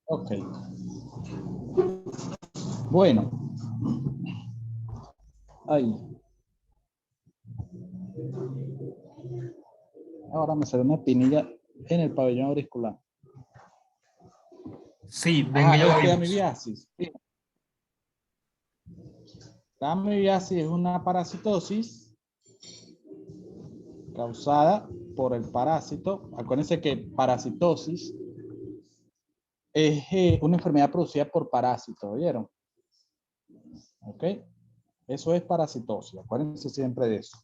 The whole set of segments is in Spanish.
Ok. Bueno. Ahí. Ahora me sale una pinilla en el pabellón auricular. Sí, venga, ya lo vimos. Amibiasis. La amibiasis es una parasitosis causada por el parásito. Acuérdense que parasitosis es una enfermedad producida por parásitos, ¿oyeron? ¿Ok? Eso es parasitosis, acuérdense siempre de eso.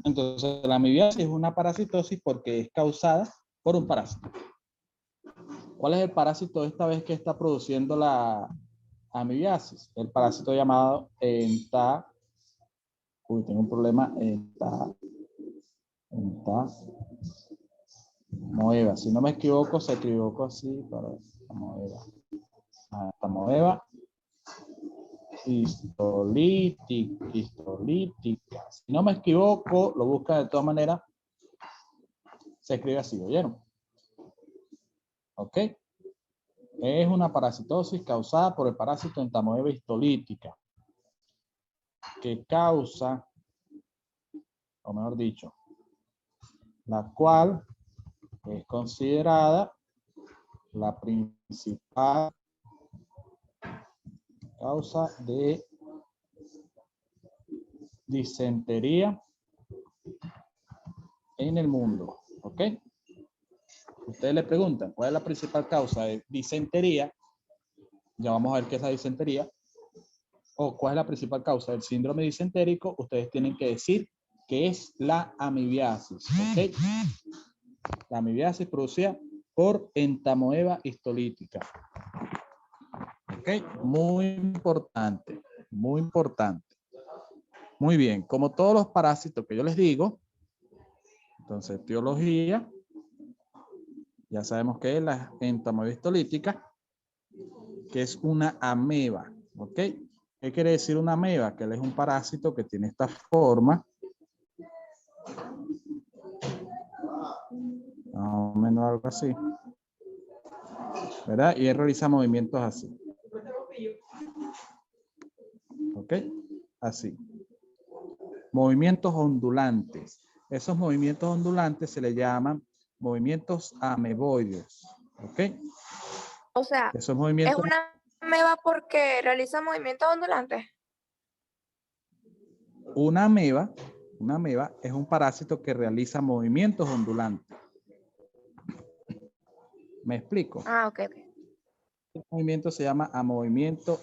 Entonces, la amibiasis es una parasitosis porque es causada por un parásito. ¿Cuál es el parásito esta vez que está produciendo la amibiasis? El parásito llamado uy, tengo un problema. Entamoeba. Si no me equivoco, se equivocó así para Entamoeba. Entamoeba histolítica. Si no me equivoco, lo busca de todas maneras. Se escribe así, ¿oyeron? ¿Ok? Es una parasitosis causada por el parásito Entamoeba histolítica, que causa, o mejor dicho, la cual es considerada la principal causa de disentería en el mundo. ¿Ok? Ustedes le preguntan, ¿cuál es la principal causa de disentería? Ya vamos a ver qué es la disentería. O cuál es la principal causa del síndrome disentérico. Ustedes tienen que decir que es la amibiasis. ¿Ok? La amibiasis producida por Entamoeba histolítica. ¿Ok? Muy importante. Muy importante. Muy bien. Como todos los parásitos que yo les digo, entonces etiología, ya sabemos que es la Entamoeba histolítica, que es una ameba. ¿Ok? ¿Qué quiere decir una ameba? Que él es un parásito que tiene esta forma. Más o menos algo así. ¿Verdad? Y él realiza movimientos así. ¿Ok? Así. Movimientos ondulantes. Esos movimientos ondulantes se le llaman movimientos ameboides. ¿Ok? O sea, Esos movimientos... es una ameba porque realiza movimientos ondulantes. Una ameba es un parásito que realiza movimientos ondulantes. ¿Me explico? Ah, ok. El movimiento se llama movimiento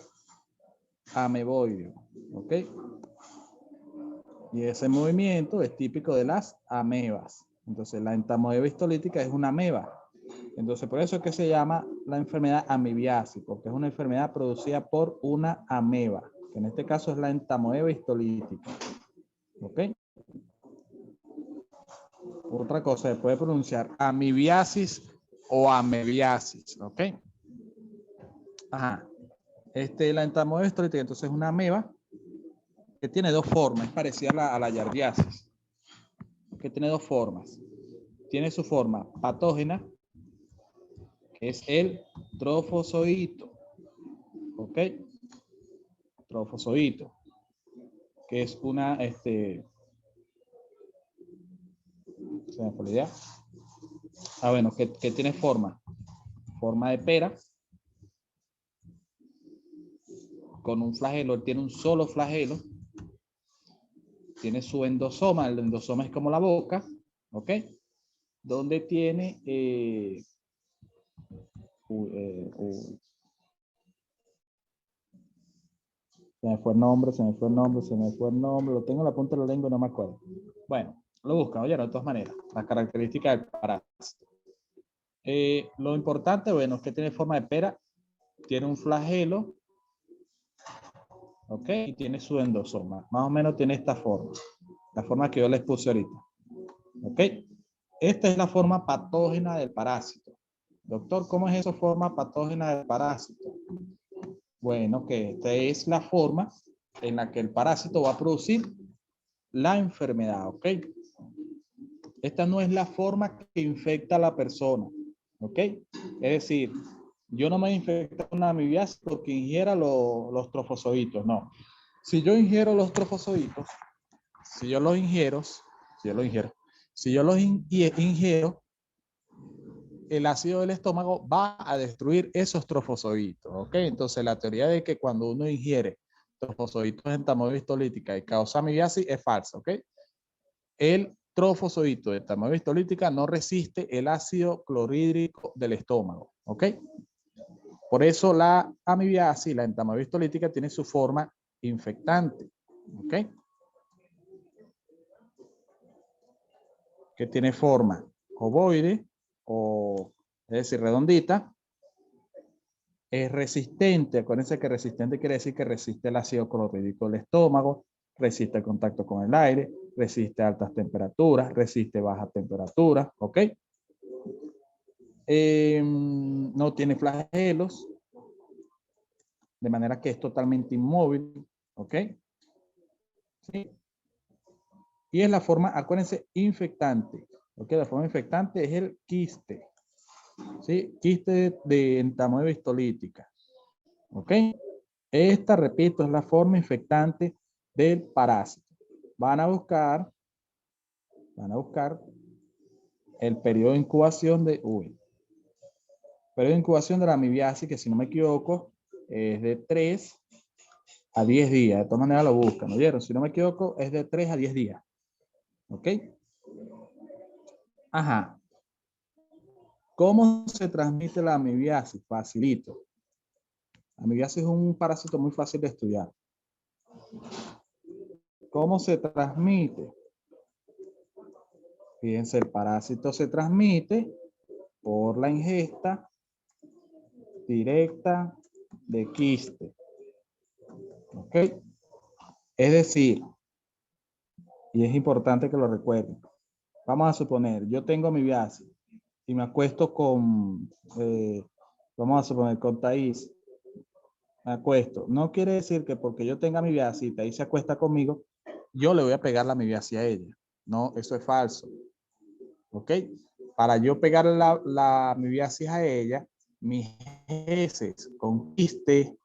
ameboideo. ¿Ok? Y ese movimiento es típico de las amebas. Entonces, la entamoeba histolítica es una ameba. Entonces, por eso es que se llama la enfermedad amibiasis, porque es una enfermedad producida por una ameba, que en este caso es la entamoeba histolítica. ¿Ok? Otra cosa, se puede pronunciar amibiasis o amebiasis. ¿Ok? Ajá. La entamoeba histolítica, entonces, es una ameba que tiene dos formas, es parecida a la yardiasis, que tiene dos formas. Tiene su forma patógena, que es el trofozoito. ¿Ok? Trofozoito, que es una, se me fue la idea. Bueno, que tiene forma de pera, con un flagelo, él tiene un solo flagelo, tiene su endosoma, el endosoma es como la boca, ¿ok? Donde tiene, se me fue el nombre, lo tengo en la punta de la lengua y no me acuerdo. Bueno, lo buscan, oye, de todas maneras, las características del parásito. Lo importante, bueno, es que tiene forma de pera, tiene un flagelo, ¿ok? Y tiene su endosoma. Más o menos tiene esta forma. La forma que yo les puse ahorita. ¿Ok? Esta es la forma patógena del parásito. Doctor, ¿cómo es esa forma patógena del parásito? Bueno, que esta es la forma en la que el parásito va a producir la enfermedad, ¿ok? Esta no es la forma que infecta a la persona. ¿Ok? Es decir, yo no me infecto una amibiasis porque ingiera los trofozoitos. No. Si yo ingiero los trofozoitos, si yo los ingiero, el ácido del estómago va a destruir esos trofozoitos, ¿ok? Entonces la teoría de que cuando uno ingiere trofozoitos en entamoeba y causa amibiasis es falsa, ¿ok? El trofozoito de entamoeba histolítica no resiste el ácido clorhídrico del estómago, ¿ok? Por eso la amibiasis, la entamoeba histolítica, tiene su forma infectante, ¿ok? Que tiene forma ovoide o, es decir, redondita. Es resistente, acuérdense que resistente quiere decir que resiste el ácido clorhídrico del estómago, resiste el contacto con el aire, resiste altas temperaturas, resiste bajas temperaturas, ¿ok? No tiene flagelos, de manera que es totalmente inmóvil, ¿ok? ¿Sí? Y es la forma, acuérdense, infectante, ¿ok? La forma infectante es el quiste, ¿sí? Quiste de entamoeba histolítica, ¿ok? Esta, repito, es la forma infectante del parásito. Van a buscar el periodo de incubación periodo de incubación de la amibiasis, que si no me equivoco, es de 3 a 10 días. De todas maneras lo buscan, ¿no vieron? Si no me equivoco, es de 3 a 10 días. ¿Ok? Ajá. ¿Cómo se transmite la amibiasis? Facilito. La amibiasis es un parásito muy fácil de estudiar. ¿Cómo se transmite? Fíjense, el parásito se transmite por la ingesta directa de quiste. ¿Ok? Es decir, y es importante que lo recuerden, vamos a suponer, yo tengo amibiasis y me acuesto con, vamos a suponer, con Thaís, me acuesto. No quiere decir que porque yo tenga amibiasis y Thaís se acuesta conmigo, yo le voy a pegar la amibiasis a ella. No, eso es falso. ¿Ok? Para yo pegar la amibiasis a ella, mis heces con quiste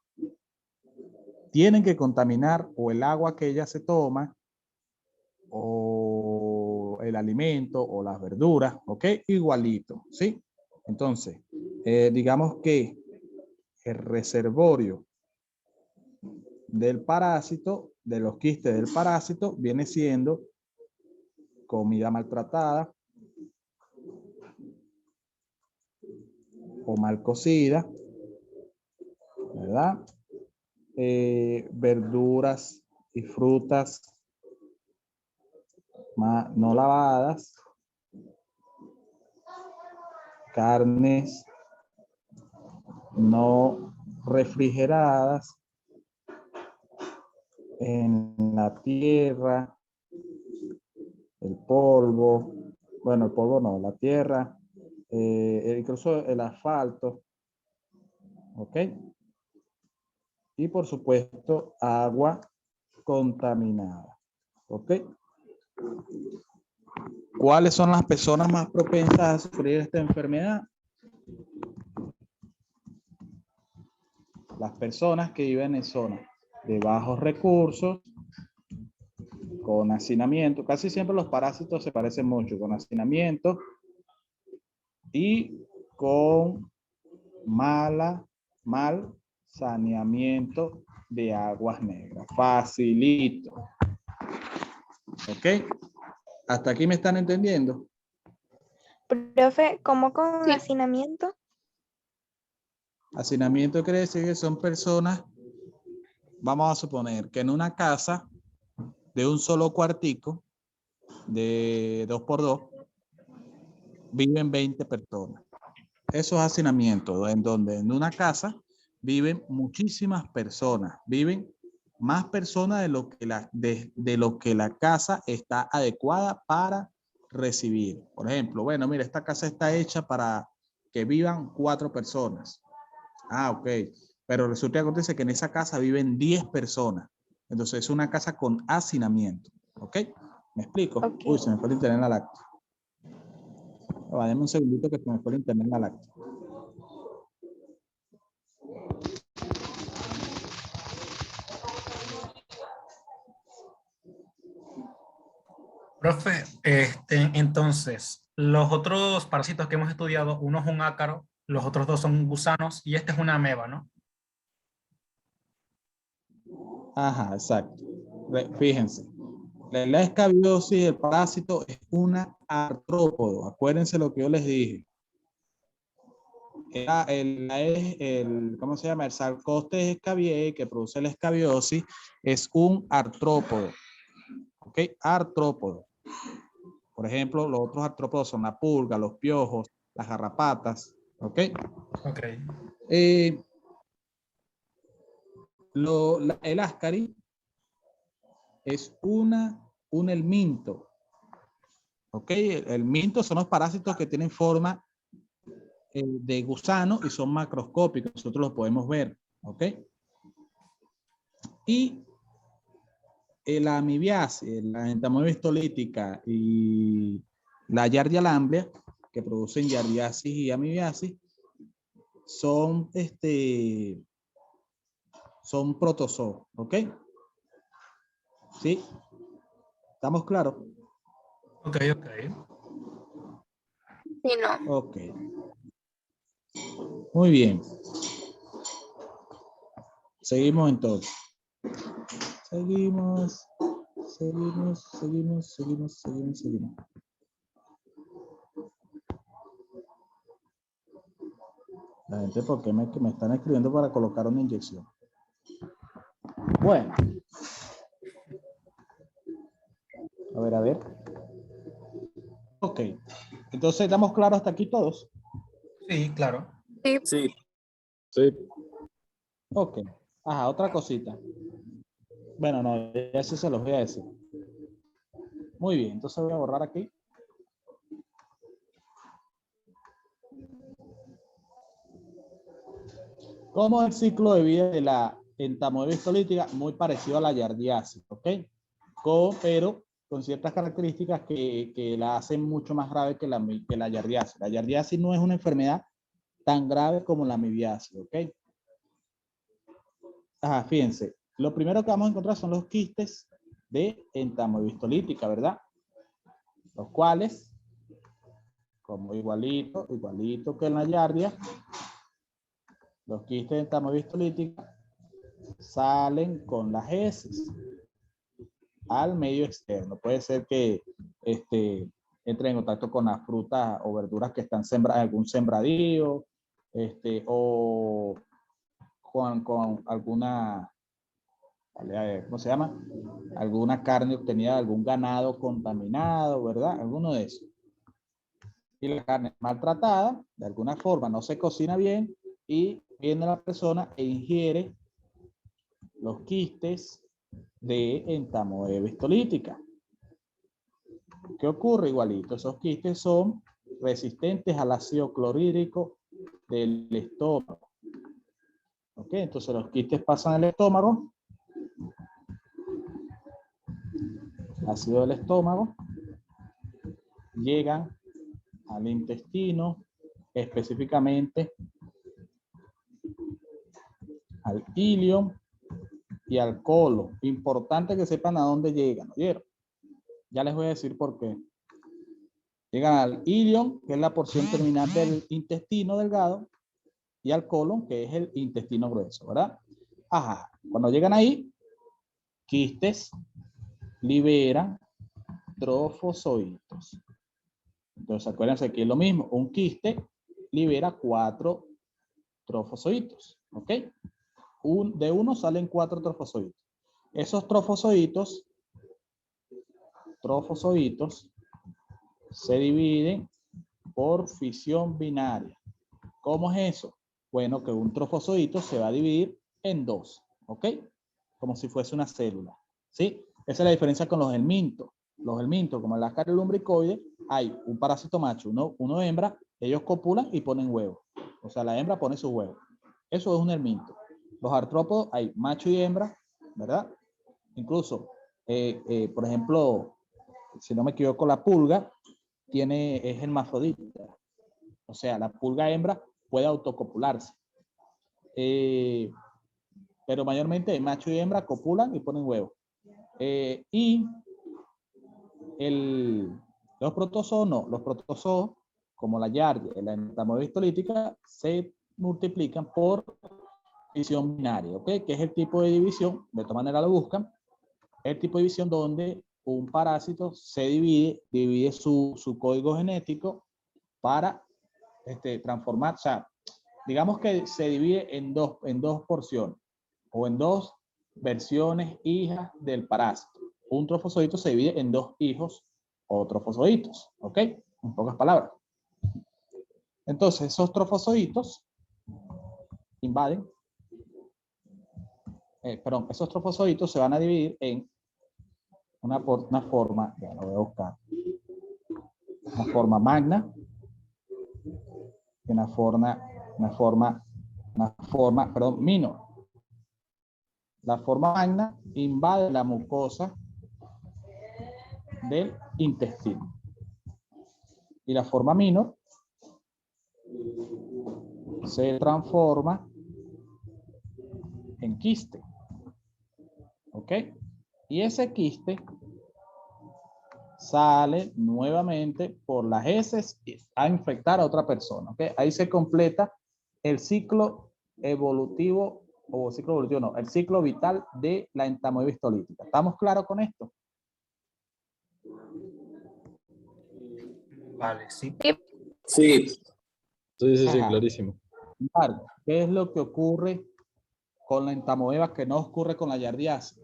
tienen que contaminar o el agua que ella se toma o el alimento o las verduras, ¿ok? Igualito, ¿sí? Entonces, digamos que el reservorio del parásito, de los quistes del parásito, viene siendo comida maltratada o mal cocida, ¿verdad? Verduras y frutas no lavadas, carnes no refrigeradas, en la tierra, el polvo, bueno, el polvo no, la tierra, incluso el asfalto, ¿ok? Y por supuesto, agua contaminada, ¿ok? ¿Cuáles son las personas más propensas a sufrir esta enfermedad? Las personas que viven en zonas de bajos recursos, con hacinamiento. Casi siempre los parásitos se parecen mucho, con hacinamiento y con mal saneamiento de aguas negras. Facilito. ¿Ok? ¿Hasta aquí me están entendiendo? Profe, ¿cómo con Sí. hacinamiento? Hacinamiento quiere decir que son personas, vamos a suponer que en una casa de un solo cuartico, de 2x2, viven 20 personas. Eso es hacinamiento, en donde en una casa viven muchísimas personas, viven más personas de lo que la casa está adecuada para recibir. Por ejemplo, bueno, mira, esta casa está hecha para que vivan 4 personas. Ah, ok. Pero resulta que acontece que en esa casa viven 10 personas. Entonces es una casa con hacinamiento. ¿Ok? ¿Me explico? Ok. Uy, se me fue el internet en la lacto. Dame un segundito que se me fue el internet en la láctea. Profe, entonces, los otros parásitos que hemos estudiado, uno es un ácaro, los otros dos son gusanos y este es una ameba, ¿no? Ajá, exacto. Fíjense, la escabiosis del parásito es una artrópodo. Acuérdense lo que yo les dije. ¿Cómo se llama? El Sarcostes escabiei, que produce la escabiosis, es un artrópodo. ¿Ok? Artrópodo. Por ejemplo, los otros artrópodos son la pulga, los piojos, las garrapatas. ¿Ok? Ok. El ascari es un helminto. ¿Ok? El minto son los parásitos que tienen forma de gusano y son macroscópicos. Nosotros los podemos ver. ¿Ok? Y la amibiasis, la entamoeba histolítica y la Giardia lamblia, que producen giardiasis y amibiasis, son protozoos. ¿Ok? ¿Sí? ¿Estamos claros? Ok, ok. Sí, no. Ok. Muy bien. Seguimos entonces. Seguimos. La gente, ¿por qué me están escribiendo para colocar una inyección? Bueno. A ver. Ok. Entonces, ¿estamos claros hasta aquí todos? Sí, claro. Sí, Sí. Sí. Ok. Ajá, otra cosita. Bueno, no, eso se los voy a decir. Muy bien, entonces voy a borrar aquí. ¿Cómo es el ciclo de vida de la entamoeba histolítica? Muy parecido a la giardiasis, ¿ok? Pero con ciertas características que la hacen mucho más grave que la giardiasis. La giardiasis no es una enfermedad tan grave como la amibiasis, ¿ok? Ajá, fíjense. Lo primero que vamos a encontrar son los quistes de entamoeba histolítica, ¿verdad? Los cuales, como igualito que en la giardia, los quistes de entamoeba histolítica salen con las heces al medio externo. Puede ser que entre en contacto con las frutas o verduras que están sembradas, algún sembradío, o con alguna, ¿cómo se llama? Alguna carne obtenida de algún ganado contaminado, ¿verdad? Alguno de esos. Y la carne maltratada, de alguna forma, no se cocina bien y viene la persona e ingiere los quistes de entamoeba histolítica. ¿Qué ocurre? Igualito, esos quistes son resistentes al ácido clorhídrico del estómago. ¿Ok? Entonces los quistes pasan al estómago, ácido del estómago, llegan al intestino, específicamente al ilion y al colon. Importante que sepan a dónde llegan, ¿oyeron? Ya les voy a decir por qué. Llegan al ilion, que es la porción terminal del intestino delgado, y al colon, que es el intestino grueso, ¿verdad? Ajá. Cuando llegan ahí, quistes liberan trofozoitos. Entonces, acuérdense que es lo mismo. Un quiste libera 4 trofozoitos, ¿ok? De uno salen 4 trofozoitos. Esos trofozoitos se dividen por fisión binaria. ¿Cómo es eso? Bueno, que un trofozoito se va a dividir en 2, ¿ok? Como si fuese una célula, ¿sí? Esa es la diferencia con los helmintos. Los helmintos, como el ascaris lumbricoide, hay un parásito macho, uno hembra, ellos copulan y ponen huevos. O sea, la hembra pone sus huevos. Eso es un helminto. Los artrópodos hay macho y hembra, ¿verdad? Incluso, por ejemplo, si no me equivoco, la pulga es hermafrodita. O sea, la pulga hembra puede autocopularse. Pero mayormente macho y hembra copulan y ponen huevos. Y los protozoos no. Los protozoos, como la Yardia y la entamoeba histolítica, se multiplican por división binaria, ¿ok? Que es el tipo de división, de esta manera lo buscan, el tipo de división donde un parásito se divide su código genético para transformar, o sea, digamos que se divide en dos porciones o en dos versiones hijas del parásito. Un trofozoito se divide en dos hijos o trofozoitos, ¿ok? En pocas palabras. Entonces, esos trofozoitos invaden, esos trofozoitos se van a dividir en una forma, ya lo voy a buscar, una forma magna y una forma minor. La forma magna invade la mucosa del intestino. Y la forma minor se transforma en quiste. ¿Ok? Y ese quiste sale nuevamente por las heces a infectar a otra persona. ¿Ok? Ahí se completa el ciclo evolutivo, o ciclo evolutivo no, el ciclo vital de la entamoeba histolítica. ¿Estamos claros con esto? Vale, sí. Sí. Sí, Ajá. clarísimo. ¿Qué es lo que ocurre con la entamoeba que no ocurre con la yardiácea?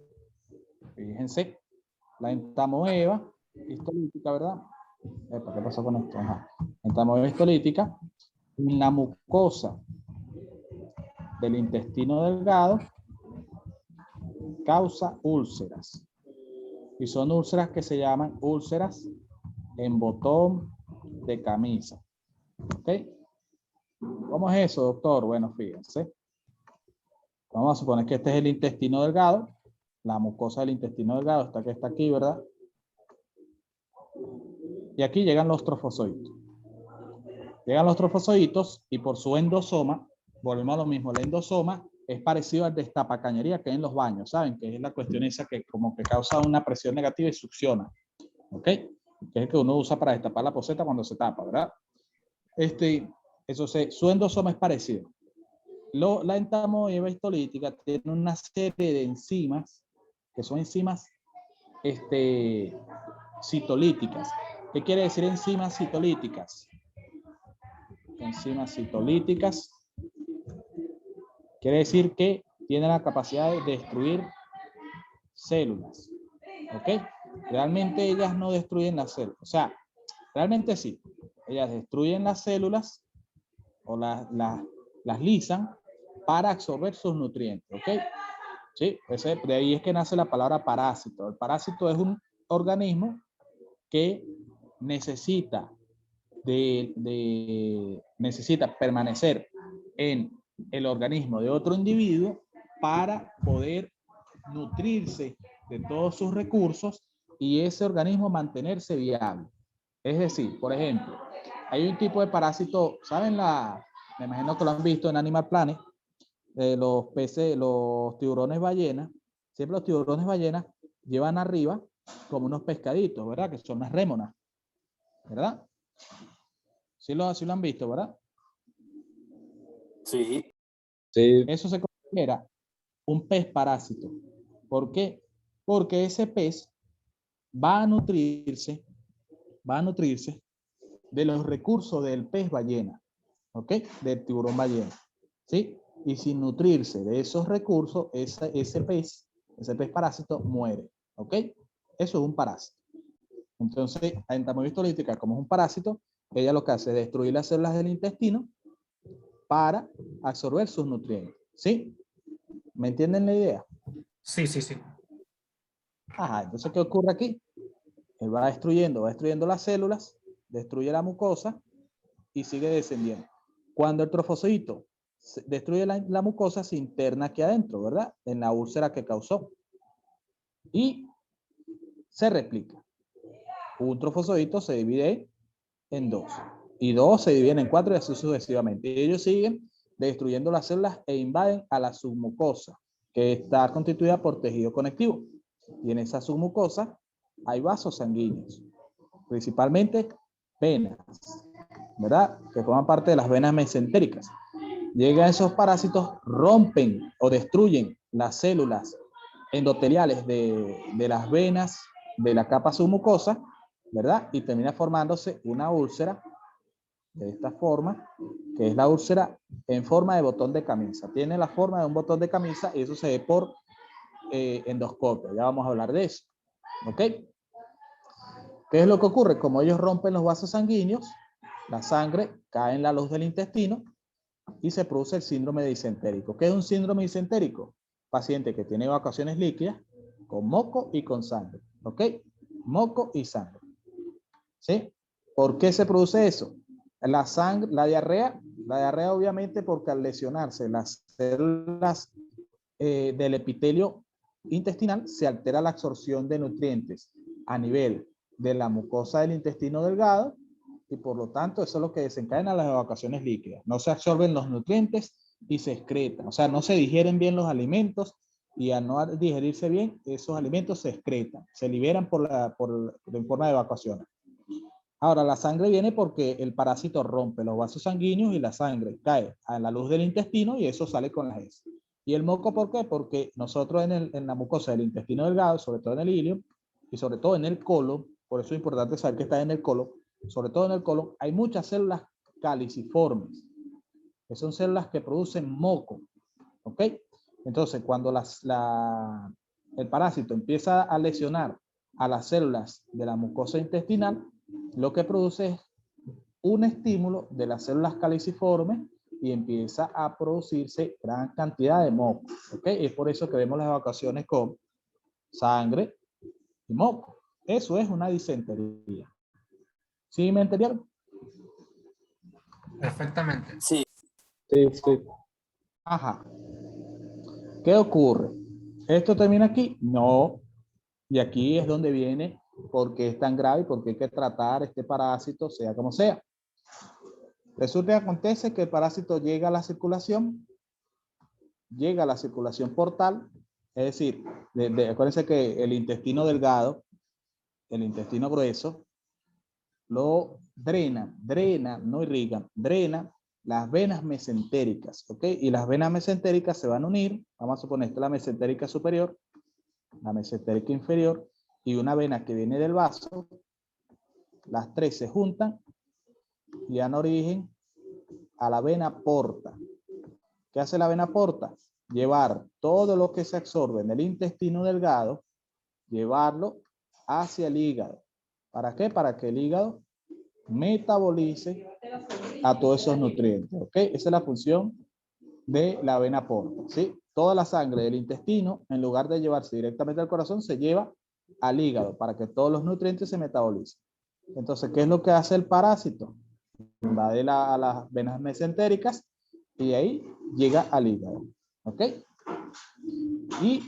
Fíjense, la entamoeba histolítica, ¿verdad? ¿Qué pasó con esto? Ajá. Entamoeba histolítica, la mucosa del intestino delgado causa úlceras. Y son úlceras que se llaman úlceras en botón de camisa. ¿Ok? ¿Cómo es eso, doctor? Bueno, fíjense. Vamos a suponer que este es el intestino delgado. La mucosa del intestino delgado está aquí, ¿verdad? Y aquí llegan los trofozoitos. Llegan los trofozoitos y por su endosoma, volvemos a lo mismo, el endosoma es parecido al destapacañería que hay en los baños, ¿saben? Que es la cuestión esa que como que causa una presión negativa y succiona. ¿Ok? Que es el que uno usa para destapar la poceta cuando se tapa, ¿verdad? Su endosoma es parecido. La entamoeba histolítica tiene una serie de enzimas, que son enzimas citolíticas. ¿Qué quiere decir enzimas citolíticas? Enzimas citolíticas quiere decir que tienen la capacidad de destruir células. ¿Ok? Realmente ellas no destruyen las células. O sea, realmente sí. Ellas destruyen las células o las lisan para absorber sus nutrientes. ¿Ok? Sí, de ahí es que nace la palabra parásito. El parásito es un organismo que necesita necesita permanecer en el organismo de otro individuo para poder nutrirse de todos sus recursos y ese organismo mantenerse viable. Es decir, por ejemplo, hay un tipo de parásito, ¿saben? Me imagino que lo han visto en Animal Planet, los peces, los tiburones ballenas. Siempre los tiburones ballenas llevan arriba como unos pescaditos, ¿verdad? Que son las rémonas, ¿verdad? Sí lo han visto, ¿verdad? Sí. Sí, Eso se considera un pez parásito. ¿Por qué? Porque ese pez va a nutrirse de los recursos del pez ballena, ¿ok? Del tiburón ballena, ¿sí? Y sin nutrirse de esos recursos, ese pez parásito muere, ¿ok? Eso es un parásito. Entonces, la entamoeba histolítica, como es un parásito, ella lo que hace es destruir las células del intestino para absorber sus nutrientes, ¿sí? ¿Me entienden la idea? Sí, sí, sí. Ajá, entonces, ¿qué ocurre aquí? Él va destruyendo las células, destruye la mucosa y sigue descendiendo. Cuando el trofozoito destruye la mucosa, se interna aquí adentro, ¿verdad? En la úlcera que causó. Y se replica. Un trofozoito se divide en 2. Y 2 se dividen en 4 y así sucesivamente. Y ellos siguen destruyendo las células e invaden a la submucosa, que está constituida por tejido conectivo. Y en esa submucosa hay vasos sanguíneos, principalmente venas, ¿verdad? Que forman parte de las venas mesentéricas. Llegan esos parásitos, rompen o destruyen las células endoteliales de las venas de la capa submucosa, ¿verdad? Y termina formándose una úlcera de esta forma, que es la úlcera en forma de botón de camisa. Tiene la forma de un botón de camisa y eso se ve por endoscopio. Ya vamos a hablar de eso. ¿Ok? ¿Qué es lo que ocurre? Como ellos rompen los vasos sanguíneos, la sangre cae en la luz del intestino y se produce el síndrome disentérico. ¿Qué es un síndrome disentérico? Paciente que tiene evacuaciones líquidas con moco y con sangre. ¿Ok? Moco y sangre. ¿Sí? ¿Por qué se produce eso? La sangre, la diarrea obviamente porque al lesionarse las células del epitelio intestinal se altera la absorción de nutrientes a nivel de la mucosa del intestino delgado y por lo tanto eso es lo que desencadena las evacuaciones líquidas. No se absorben los nutrientes y se excretan, o sea, no se digieren bien los alimentos y al no digerirse bien, esos alimentos se excretan, se liberan en forma de evacuaciones. Ahora, la sangre viene porque el parásito rompe los vasos sanguíneos y la sangre cae a la luz del intestino y eso sale con las heces. ¿Y el moco por qué? Porque nosotros en la mucosa del intestino delgado, sobre todo en el ilio y sobre todo en el colon, por eso es importante saber que está en el colon, sobre todo en el colon, hay muchas células caliciformes, que son células que producen moco. ¿Ok? Entonces, cuando el parásito empieza a lesionar a las células de la mucosa intestinal, lo que produce es un estímulo de las células caliciformes y empieza a producirse gran cantidad de moco. ¿Ok? Es por eso que vemos las evacuaciones con sangre y moco. Eso es una disentería. ¿Sí me entendieron? Perfectamente. Sí. Ajá. ¿Qué ocurre? ¿Esto termina aquí? No. Y aquí es donde viene por qué es tan grave y por qué hay que tratar este parásito, sea como sea. Resulta que acontece que el parásito llega a la circulación portal, es decir, acuérdense que el intestino delgado, el intestino grueso, lo drena, no irriga, drena las venas mesentéricas, ¿ok? Y las venas mesentéricas se van a unir, vamos a suponer esta es la mesentérica superior, la mesentérica inferior, y una vena que viene del vaso, las tres se juntan y dan origen a la vena porta. ¿Qué hace la vena porta? Llevar todo lo que se absorbe en el intestino delgado, llevarlo hacia el hígado. ¿Para qué? Para que el hígado metabolice a todos esos nutrientes. ¿Ok? Esa es la función de la vena porta. ¿Sí? Toda la sangre del intestino, en lugar de llevarse directamente al corazón, se lleva al hígado para que todos los nutrientes se metabolicen. Entonces, ¿qué es lo que hace el parásito? Invade a las venas mesentéricas y ahí llega al hígado. ¿Ok? Y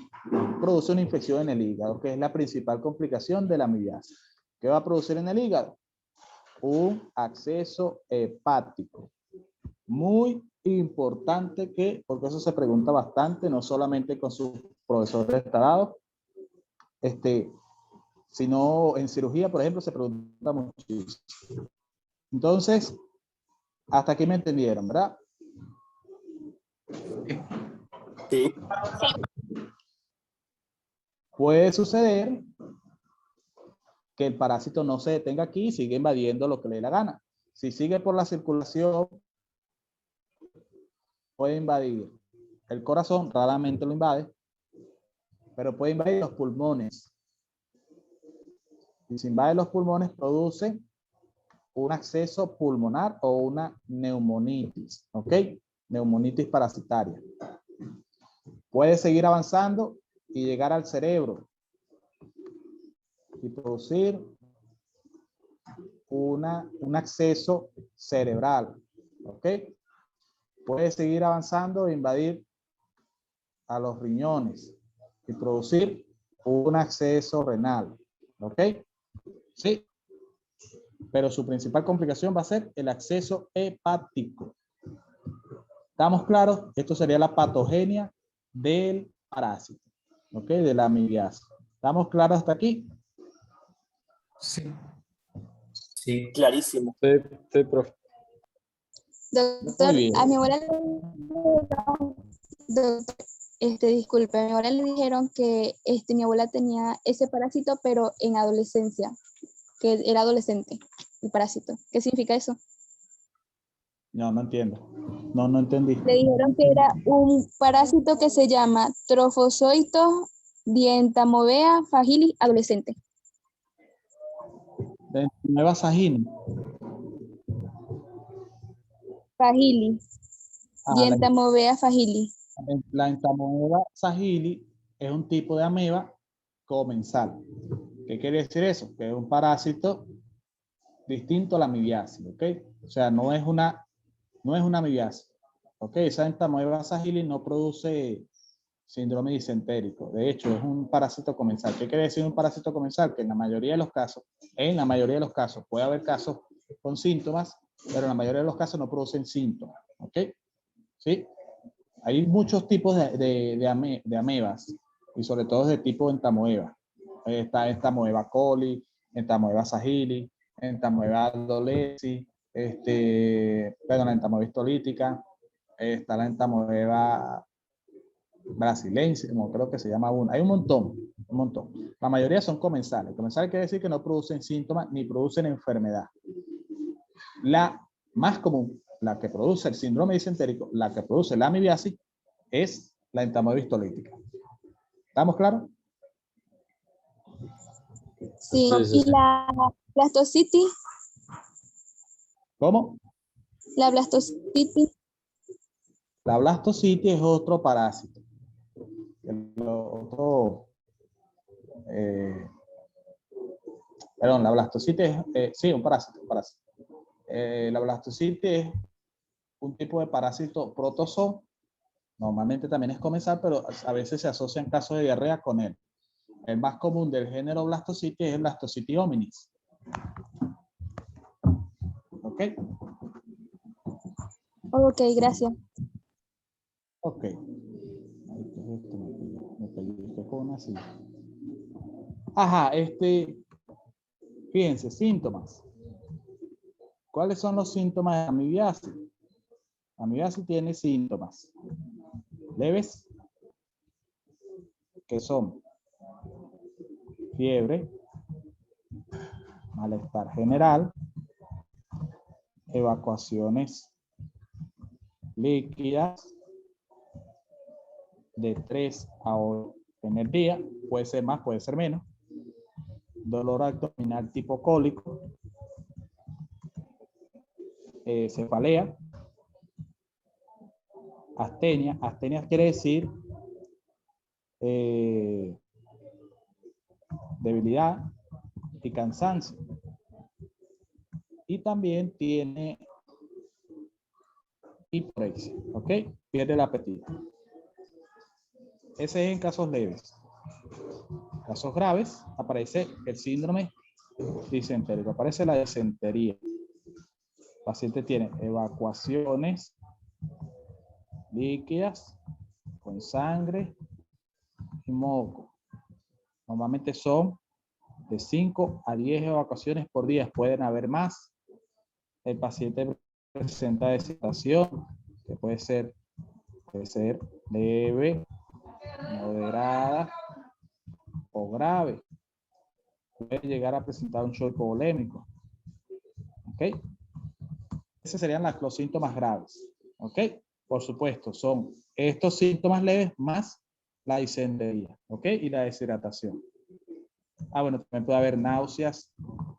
produce una infección en el hígado, que es la principal complicación de la amibiasis. ¿Qué va a producir en el hígado? Un acceso hepático. Muy importante porque eso se pregunta bastante, no solamente con sus profesores tarados, sino en cirugía, por ejemplo, se pregunta muchísimo. Entonces, hasta aquí me entendieron, ¿verdad? Sí. Puede suceder que el parásito no se detenga aquí y sigue invadiendo lo que le dé la gana. Si sigue por la circulación, puede invadir el corazón, raramente lo invade, pero puede invadir los pulmones. Y si invade los pulmones, produce un acceso pulmonar o una neumonitis, ¿ok? Neumonitis parasitaria. Puede seguir avanzando y llegar al cerebro y producir un acceso cerebral, ¿ok? Puede seguir avanzando e invadir a los riñones y producir un acceso renal, ¿ok? ¿Sí? pero su principal complicación va a ser el acceso hepático. ¿Estamos claros? Esto sería la patogenia del parásito, ¿ok? De la amibiasis. ¿Estamos claros hasta aquí? Sí. Sí, clarísimo. Sí, sí, profe. Doctor, Muy bien. a mi abuela le doctor, disculpe, a mi abuela le dijeron que mi abuela tenía ese parásito, pero en adolescencia, que era adolescente, el parásito. ¿Qué significa eso? No, no entiendo. No, no entendí. Le dijeron que era un parásito que se llama Trophozoitos dientamobea fragilis adolescente. De Nueva Sajini. Fragilis. Ah, Dientamobea fragilis. la entamoeba sagili es un tipo de ameba comensal. ¿Qué quiere decir eso? Que es un parásito distinto a la amibiasis, ¿ok? O sea, no es una amibiasis, ¿ok? Esa entamoeba sagili no produce síndrome disentérico. De hecho, es un parásito comensal. ¿Qué quiere decir un parásito comensal? Que en la mayoría de los casos, puede haber casos con síntomas, pero en la mayoría de los casos no producen síntomas, ¿ok? ¿Sí? Hay muchos tipos de amebas y sobre todo de tipo entamoeba. Está entamoeba coli, entamoeba sagili, entamoeba dolesi, la entamoeba histolítica, está la entamoeba brasilense, como creo que se llama una. Hay un montón. La mayoría son comensales. Comensales quiere decir que no producen síntomas ni producen enfermedad. La más común, la que produce el síndrome disentérico, la que produce la amibiasis, es la entamoeba histolítica. ¿Estamos claros? Sí, Sí, sí, y sí. la blastocitis, ¿Cómo? la blastocitis, La blastocitis es otro parásito. La blastocitis es, sí, un parásito. La blastocitis es un tipo de parásito protozoo. Normalmente también es comensal, pero a veces se asocian casos de diarrea con él. El más común del género blastocitis es el Blastocitis hominis. ¿Ok? ok, gracias. Ok. Me pellizqué con una silla. Ajá, fíjense, síntomas. ¿Cuáles son los síntomas de amibiasis? Amibiasis tiene síntomas leves, que son fiebre, malestar general, evacuaciones líquidas de 3 a 8 en el día, puede ser más, puede ser menos, dolor abdominal tipo cólico, cefalea, astenia. Astenia quiere decir debilidad y cansancio. Y también tiene hiporexia, ¿ok? Pierde el apetito. Ese es en casos leves. Casos graves, aparece el síndrome disentérico, aparece la disentería. El paciente tiene evacuaciones líquidas con sangre y moco. Normalmente son de 5 a 10 evacuaciones por día. Pueden haber más. El paciente presenta deshidratación, que puede ser leve, moderada o grave. Puede llegar a presentar un shock hipovolémico. ¿Ok? Esos serían los síntomas graves. ¿Ok? Por supuesto, son estos síntomas leves más la disentería. ¿Ok? Y la deshidratación. Bueno, también puede haber náuseas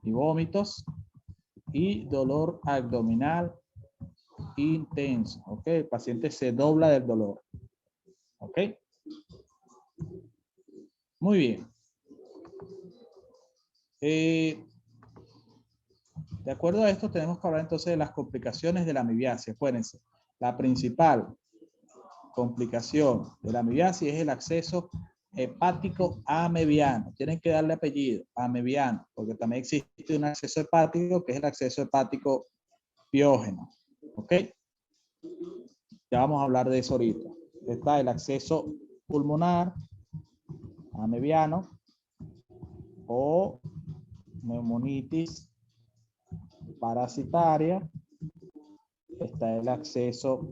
y vómitos y dolor abdominal intenso. ¿Ok? El paciente se dobla del dolor. ¿Ok? Muy bien. De acuerdo a esto, tenemos que hablar entonces de las complicaciones de la amibiasis. Acuérdense, la principal complicación de la amibiasis es el acceso hepático amebiano. Tienen que darle apellido, amebiano, porque también existe un acceso hepático que es el acceso hepático piógeno. ¿Ok? Ya vamos a hablar de eso ahorita. Está el acceso pulmonar amebiano o neumonitis parasitaria. Está el acceso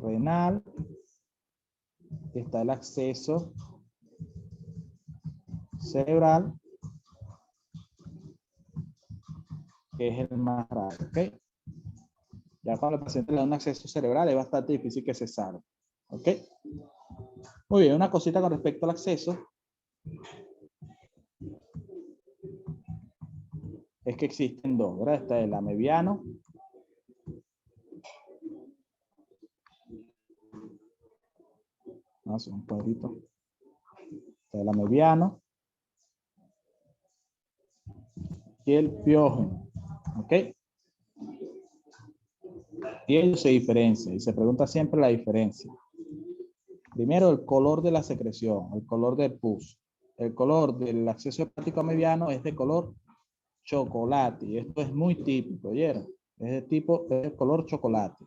renal. Está el acceso cerebral, que es el más raro. ¿Ok? Ya cuando el paciente le da un acceso cerebral es bastante difícil que se salve. ¿Ok? Muy bien, una cosita con respecto al acceso. Es que existen dos, ¿verdad? Está el amebiano. Vamos a hacer un cuadrito. Está el amebiano. Y el piógeno. ¿Ok? Y ellos se diferencian. Y se pregunta siempre la diferencia. Primero, el color de la secreción, el color del pus. El color del acceso hepático amebiano es de color chocolate. Y esto es muy típico, ¿oyeron? Es de color chocolate.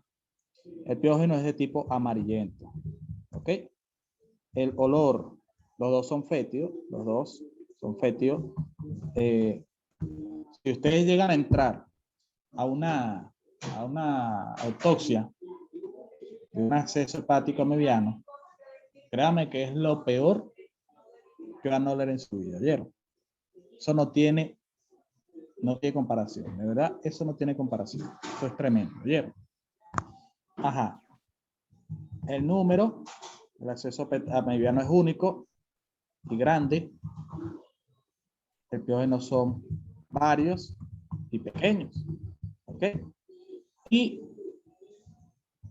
El piógeno es de tipo amarillento. ¿Ok? El olor, los dos son fétidos. Los dos son fétidos. Si ustedes llegan a entrar a una autopsia de un acceso hepático amebiano, créanme que es lo peor que van a oler en su vida, ¿oyeron? Eso no tiene comparación, de verdad, eso no tiene comparación. Eso es tremendo, ¿oyeron? Ajá. El número, el acceso amebiano es único y grande. El piógeno son varios y pequeños, ¿ok? Y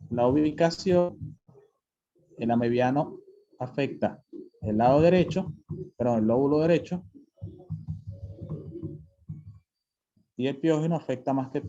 la ubicación, el amebiano afecta el lado derecho, perdón, el lóbulo derecho, y el piógeno afecta más que